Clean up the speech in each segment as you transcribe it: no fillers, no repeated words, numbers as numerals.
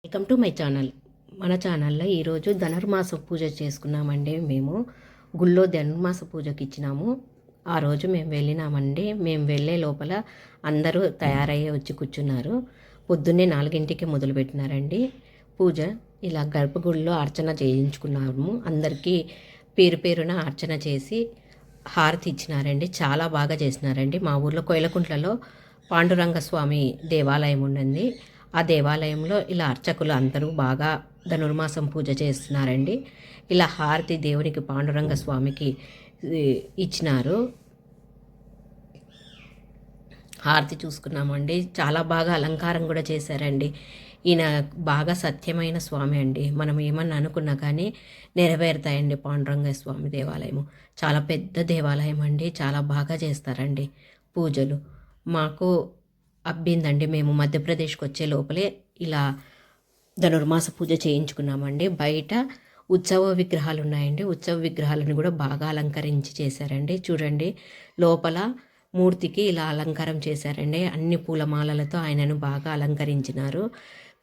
Welcome to my channel. మన ఛానల్లో ఈరోజు ధనుర్మాస పూజ చేసుకున్నామండి. మేము గుళ్ళో ధనుర్మాస పూజకి ఇచ్చినాము. ఆ రోజు మేము వెళ్ళినామండి. మేము వెళ్ళే లోపల అందరూ తయారయ్యే వచ్చి కూర్చున్నారు. పొద్దున్నే 4ంటికి మొదలుపెట్టినారండి పూజ. ఇలా గర్భగుడిలో అర్చన చేయించుకున్నాము. అందరికీ పేరు పేరున అర్చన చేసి హారతి ఇచ్చినారండి. చాలా బాగా చేసినారండి. మా ఊర్లో కోయిలకుంట్లలో పాండురంగ స్వామి దేవాలయం ఉండింది. ఆ దేవాలయంలో ఇలా అర్చకులు అందరూ బాగా ధనుర్మాసం పూజ చేస్తున్నారండి. ఇలా హారతి దేవునికి పాండురంగ స్వామికి ఇచ్చినారు. హారతి చూసుకున్నామండి. చాలా బాగా అలంకారం కూడా చేశారండి. ఈయన బాగా సత్యమైన స్వామి అండి. మనం ఏమన్నా అనుకున్నా కానీ నెరవేరుతాయండి. పాండురంగ స్వామి దేవాలయము చాలా పెద్ద దేవాలయం అండి. చాలా బాగా చేస్తారండి పూజలు. మాకు అబ్బిందండి. మేము మధ్యప్రదేశ్కి వచ్చే లోపలే ఇలా ధనుర్మాస పూజ చేయించుకున్నామండి. బయట ఉత్సవ విగ్రహాలు ఉన్నాయండి. ఉత్సవ విగ్రహాలను కూడా బాగా అలంకరించి చేశారండి. చూడండి, లోపల మూర్తికి ఇలా అలంకారం చేశారండి. అన్ని పూలమాలలతో ఆయనను బాగా అలంకరించినారు.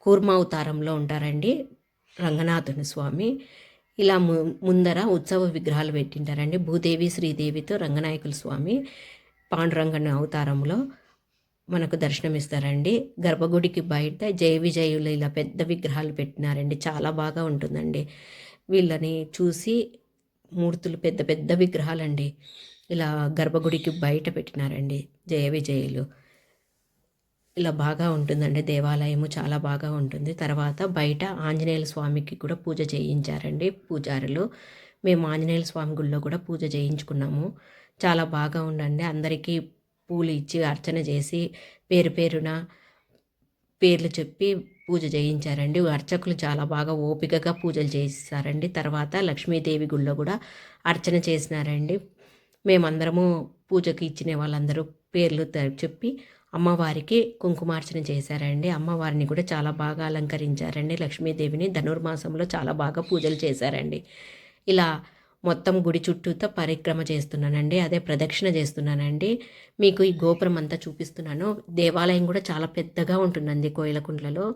కూర్మావతారంలో ఉంటారండి రంగనాథుని స్వామి. ఇలా ముందర ఉత్సవ విగ్రహాలు పెట్టింటారండి. భూదేవి శ్రీదేవితో రంగనాయకుల స్వామి పాండురంగని అవతారంలో మనకు దర్శనమిస్తారండి. గర్భగుడికి బయట జయ విజయులు ఇలా పెద్ద విగ్రహాలు పెట్టినారండి. చాలా బాగా ఉంటుందండి. వీళ్ళని చూసి మూర్తులు పెద్ద పెద్ద విగ్రహాలండి ఇలా గర్భగుడికి బయట పెట్టినారండి. జయ విజయులు ఇలా బాగా ఉంటుందండి. దేవాలయము చాలా బాగా ఉంటుంది. తర్వాత బయట ఆంజనేయుల స్వామికి కూడా పూజ చేయించారండి పూజారులు. మేము ఆంజనేయుల స్వామి గుళ్ళో కూడా పూజ చేయించుకున్నాము. చాలా బాగా ఉండండి. అందరికీ పూలు ఇచ్చి అర్చన చేసి పేరు పేరున పేర్లు చెప్పి పూజ చేయించారండి. అర్చకులు చాలా బాగా ఓపికగా పూజలు చేస్తారండి. తర్వాత లక్ష్మీదేవి గుళ్ళో కూడా అర్చన చేసినారండి. మేమందరము పూజకి ఇచ్చిన వాళ్ళందరూ పేర్లు చెప్పి అమ్మవారికి కుంకుమార్చన చేశారండి. అమ్మవారిని కూడా చాలా బాగా అలంకరించారండి. లక్ష్మీదేవిని ధనుర్మాసంలో చాలా బాగా పూజలు చేశారండి. ఇలా మొత్తం గుడి చుట్టూతో పరిక్రమ చేస్తున్నానండి. అదే ప్రదక్షిణ చేస్తున్నానండి. మీకు ఈ గోపురం అంతా చూపిస్తున్నాను. దేవాలయం కూడా చాలా పెద్దగా ఉంటుందండి. కోయిలకుంట్లలో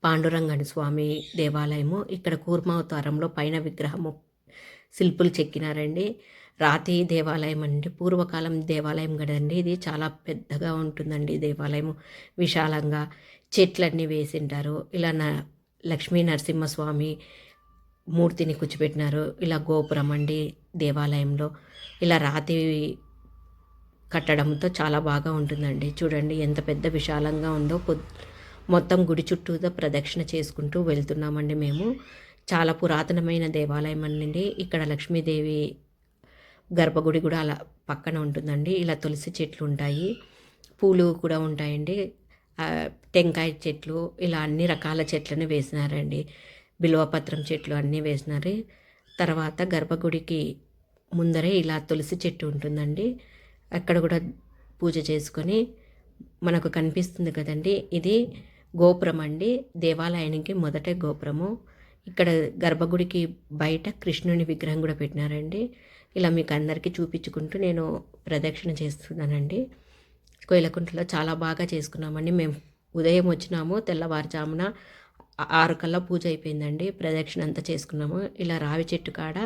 పాండురంగని స్వామి దేవాలయము. ఇక్కడ కూర్మావతారంలో పైన విగ్రహము శిల్పులు చెక్కినారండి. రాతి దేవాలయం అండి. పూర్వకాలం దేవాలయం కదండి. ఇది చాలా పెద్దగా ఉంటుందండి. దేవాలయం విశాలంగా చెట్లన్నీ వేసింటారు. ఇలా లక్ష్మీ నరసింహస్వామి మూర్తిని కూర్చోబెట్టినారు. ఇలా గోపురం అండి దేవాలయంలో. ఇలా రాతి కట్టడంతో చాలా బాగా ఉంటుందండి. చూడండి ఎంత పెద్ద విశాలంగా ఉందో. మొత్తం గుడి చుట్టూతో ప్రదక్షిణ చేసుకుంటూ వెళ్తున్నామండి మేము. చాలా పురాతనమైన దేవాలయం అండి. ఇక్కడ లక్ష్మీదేవి గర్భగుడి కూడా అలా పక్కన ఉంటుందండి. ఇలా తులసి చెట్లు ఉంటాయి, పూలు కూడా ఉంటాయండి, టెంకాయ చెట్లు, ఇలా అన్ని రకాల చెట్లను వేసినారండి. బిల్వపత్రం చెట్లు అన్నీ వేసినారు. తర్వాత గర్భగుడికి ముందరే ఇలా తులసి చెట్టు ఉంటుందండి. అక్కడ కూడా పూజ చేసుకొని మనకు కనిపిస్తుంది కదండి. ఇది గోపురం అండి. దేవాలయానికి మొదట గోపురము. ఇక్కడ గర్భగుడికి బయట కృష్ణుని విగ్రహం కూడా పెట్టినారండి. ఇలా మీకు అందరికీ చూపించుకుంటూ నేను ప్రదక్షిణ చేస్తున్నానండి. కోయిలకుంటలో చాలా బాగా చేసుకున్నామండి. మేము ఉదయం వచ్చినాము, తెల్లవారుజామున 6 కల్లా పూజ అయిపోయిందండి. ప్రదక్షిణ అంతా చేసుకున్నాము. ఇలా రావి చెట్టు కాడ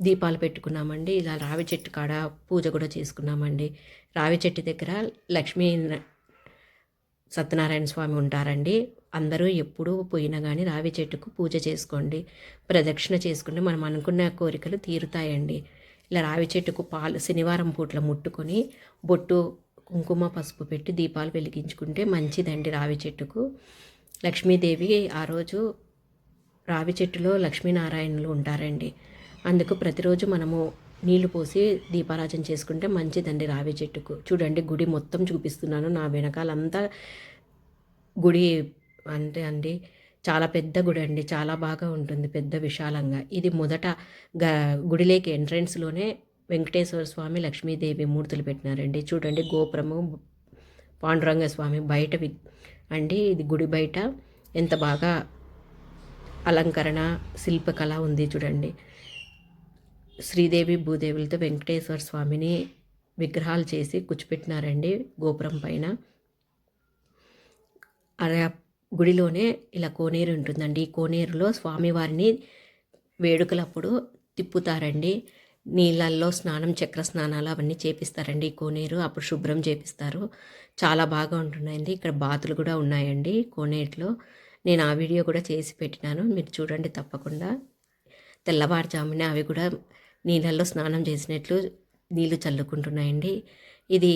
దీపాలు పెట్టుకున్నామండి. ఇలా రావి చెట్టు కాడ పూజ కూడా చేసుకున్నామండి. రావి చెట్టు దగ్గర లక్ష్మీ సత్యనారాయణ స్వామి ఉంటారండి. అందరూ ఎప్పుడు పోయినా కానీ రావి చెట్టుకు పూజ చేసుకోండి, ప్రదక్షిణ చేసుకుంటే మనం అనుకున్న కోరికలు తీరుతాయండి. ఇలా రావి చెట్టుకు పాలు శనివారం పూట్ల ముట్టుకొని బొట్టు కుంకుమ పసుపు పెట్టి దీపాలు వెలిగించుకుంటే మంచిదండి. రావి చెట్టుకు లక్ష్మీదేవి ఆ రోజు రావి చెట్టులో లక్ష్మీనారాయణులు ఉంటారండి. అందుకు ప్రతిరోజు మనము నీళ్లు పోసి దీపారాజన చేసుకుంటే మంచిదండి రావి చెట్టుకు. చూడండి, గుడి మొత్తం చూపిస్తున్నాను. నా వెనకాలంతా గుడి అంటే అండి చాలా పెద్ద గుడి అండి. చాలా బాగా ఉంటుంది, పెద్ద విశాలంగా. ఇది మొదట గుడిలోకి ఎంట్రన్స్లోనే వెంకటేశ్వర స్వామి లక్ష్మీదేవి మూర్తులు పెట్టినారండి. చూడండి, గోపురము పాండురంగ స్వామి బయట అండి. ఇది గుడి బయట ఎంత బాగా అలంకరణ శిల్పకళ ఉంది చూడండి. శ్రీదేవి భూదేవులతో వెంకటేశ్వర స్వామిని విగ్రహాలు చేసి కూర్చోపెట్టినారండి గోపురం పైన. ఆ గుడిలోనే ఇలా కోనేరు ఉంటుందండి. ఈ కోనేరులో స్వామివారిని వేడుకలప్పుడు తిప్పుతారండి. నీళ్ళల్లో స్నానం, చక్ర స్నానాలు అవన్నీ చేపిస్తారండి. ఈ కోనేరు అప్పుడు శుభ్రం చేపిస్తారు. చాలా బాగా ఉంటున్నాయండి. ఇక్కడ బాతులు కూడా ఉన్నాయండి కోనేరులో. నేను ఆ వీడియో కూడా చేసి పెట్టినాను, మీరు చూడండి తప్పకుండా. తెల్లవారుజామున అవి కూడా నీళ్ళల్లో స్నానం చేసినట్లు నీళ్లు చల్లుకుంటున్నాయండి. ఇది